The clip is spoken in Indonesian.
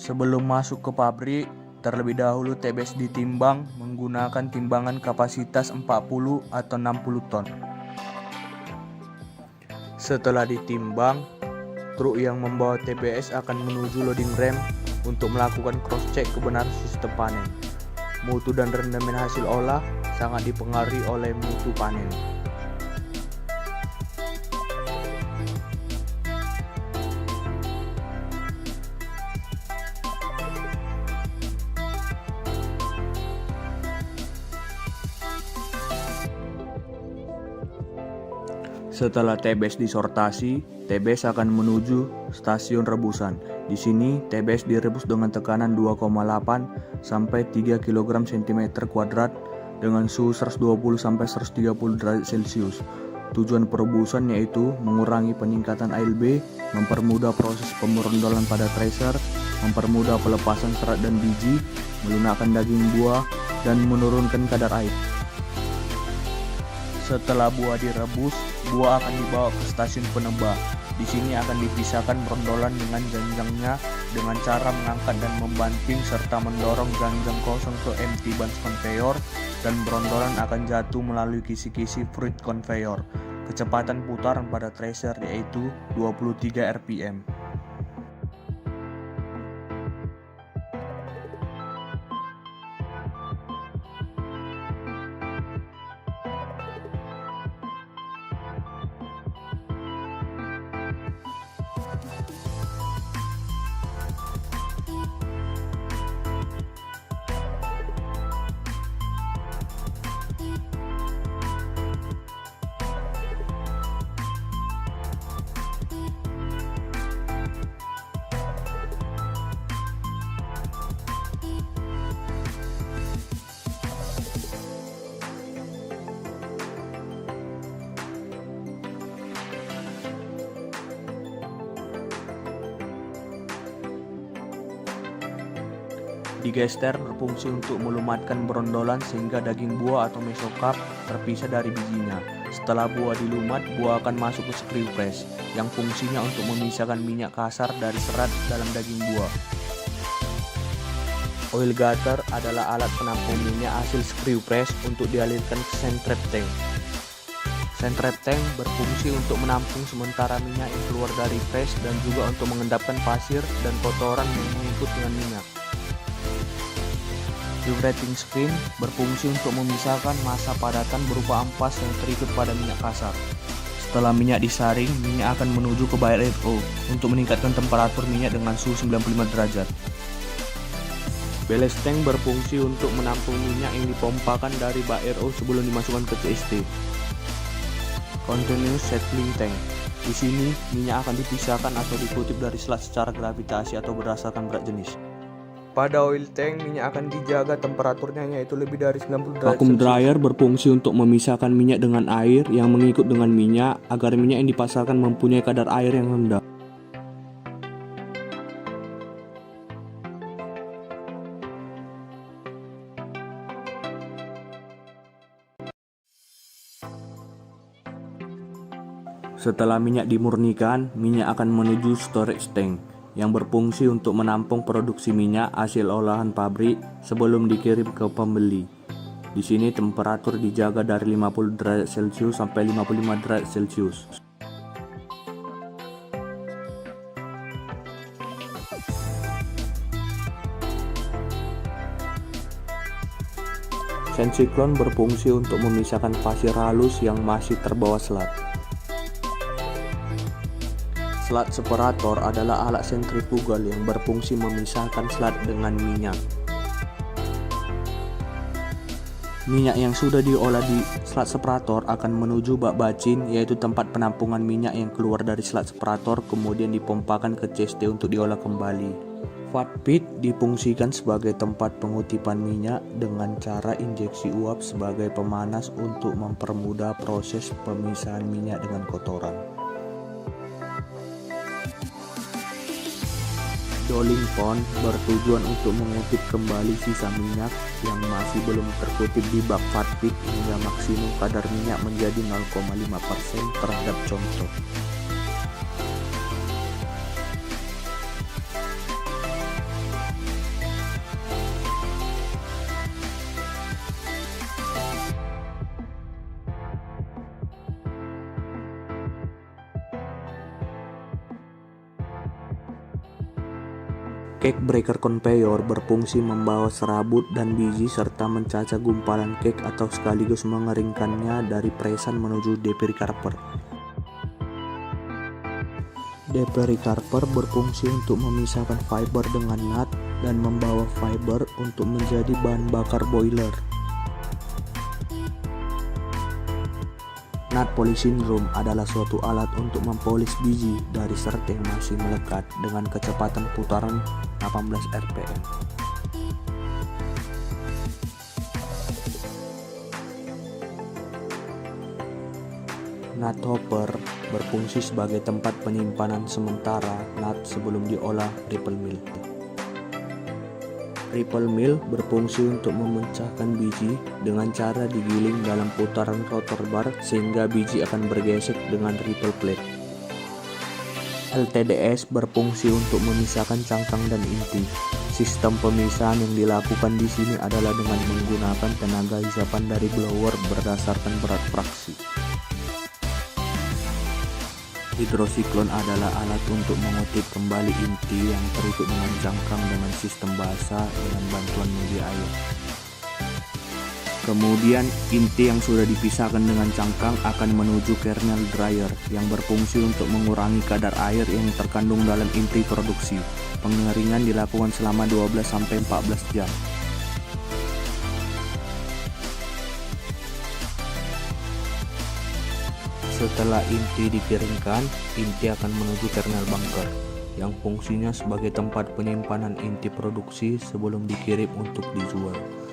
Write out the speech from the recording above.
Sebelum masuk ke pabrik, terlebih dahulu TBS ditimbang menggunakan timbangan kapasitas 40 atau 60 ton. Setelah ditimbang, truk yang membawa TBS akan menuju loading ramp untuk melakukan cross-check kebenaran sistem panen. Mutu dan rendemen hasil olah sangat dipengaruhi oleh mutu panen. Setelah TBS disortasi, TBS akan menuju stasiun rebusan. Di sini TBS direbus dengan tekanan 2,8 sampai 3 kg cm kuadrat dengan suhu 120 sampai 130 derajat Celcius. Tujuan perebusan yaitu mengurangi peningkatan ALB, mempermudah proses pemerondolan pada tracer, mempermudah pelepasan serat dan biji, melunakkan daging buah, dan menurunkan kadar air. Setelah buah direbus, buah akan dibawa ke stasiun penebah. Di sini akan dipisahkan brondolan dengan janjangnya dengan cara mengangkat dan membanting serta mendorong janjang kosong ke empty bunch conveyor, dan brondolan akan jatuh melalui kisi-kisi fruit conveyor. Kecepatan putaran pada tracer yaitu 23 rpm. Digester berfungsi untuk melumatkan brondolan sehingga daging buah atau mesokarp terpisah dari bijinya. Setelah buah dilumat, buah akan masuk ke screw press yang fungsinya untuk memisahkan minyak kasar dari serat dalam daging buah. Oil gutter adalah alat penampung minyak hasil screw press untuk dialirkan ke centrap tank. Centrap tank berfungsi untuk menampung sementara minyak yang keluar dari press dan juga untuk mengendapkan pasir dan kotoran yang mengikut dengan minyak. Vibrating screen berfungsi untuk memisahkan massa padatan berupa ampas yang terikut pada minyak kasar. Setelah minyak disaring, minyak akan menuju ke bayer RO untuk meningkatkan temperatur minyak dengan suhu 95 derajat. Ballast tank berfungsi untuk menampung minyak yang dipompakan dari bayer RO sebelum dimasukkan ke CST. Continuous settling tank. Di sini, minyak akan dipisahkan atau dikutip dari selat secara gravitasi atau berdasarkan berat jenis. Pada oil tank, minyak akan dijaga temperaturnya yaitu lebih dari 90 derajat. Vacuum dryer berfungsi untuk memisahkan minyak dengan air yang mengikut dengan minyak agar minyak yang dipasarkan mempunyai kadar air yang rendah. Setelah minyak dimurnikan, minyak akan menuju storage tank yang berfungsi untuk menampung produksi minyak hasil olahan pabrik sebelum dikirim ke pembeli. Di sini temperatur dijaga dari 50 derajat Celcius sampai 55 derajat Celcius. Sensiklon berfungsi untuk memisahkan pasir halus yang masih terbawa selat. Selat separator adalah alat sentrifugal yang berfungsi memisahkan selat dengan minyak. Minyak yang sudah diolah di selat separator akan menuju bak bacin, yaitu tempat penampungan minyak yang keluar dari selat separator kemudian dipompakan ke CST untuk diolah kembali. Vat pit difungsikan sebagai tempat pengutipan minyak dengan cara injeksi uap sebagai pemanas untuk mempermudah proses pemisahan minyak dengan kotoran. Dolling pond bertujuan untuk mengutip kembali sisa minyak yang masih belum terkutip di bak vat pit hingga maksimum kadar minyak menjadi 0,5% terhadap contoh. Cake breaker conveyor berfungsi membawa serabut dan biji serta mencacah gumpalan cake atau sekaligus mengeringkannya dari presan menuju depericarper. Depericarper berfungsi untuk memisahkan fiber dengan nut dan membawa fiber untuk menjadi bahan bakar boiler. Nut polishing drum adalah suatu alat untuk mempolis biji dari serat yang masih melekat dengan kecepatan putaran 18 rpm. Nut hopper berfungsi sebagai tempat penyimpanan sementara nut sebelum diolah ripple mill. Ripple mill berfungsi untuk memecahkan biji dengan cara digiling dalam putaran rotor bar sehingga biji akan bergesek dengan ripple plate. LTDS berfungsi untuk memisahkan cangkang dan inti. Sistem pemisahan yang dilakukan di sini adalah dengan menggunakan tenaga hisapan dari blower berdasarkan berat fraksi. Hidrosiklon adalah alat untuk mengutip kembali inti yang terikut dengan cangkang dengan sistem basah dengan bantuan media air. Kemudian inti yang sudah dipisahkan dengan cangkang akan menuju kernel dryer yang berfungsi untuk mengurangi kadar air yang terkandung dalam inti produksi. Pengeringan dilakukan selama 12-14 jam. Setelah inti dikeringkan, inti akan menuju kernel bunker yang fungsinya sebagai tempat penyimpanan inti produksi sebelum dikirim untuk dijual.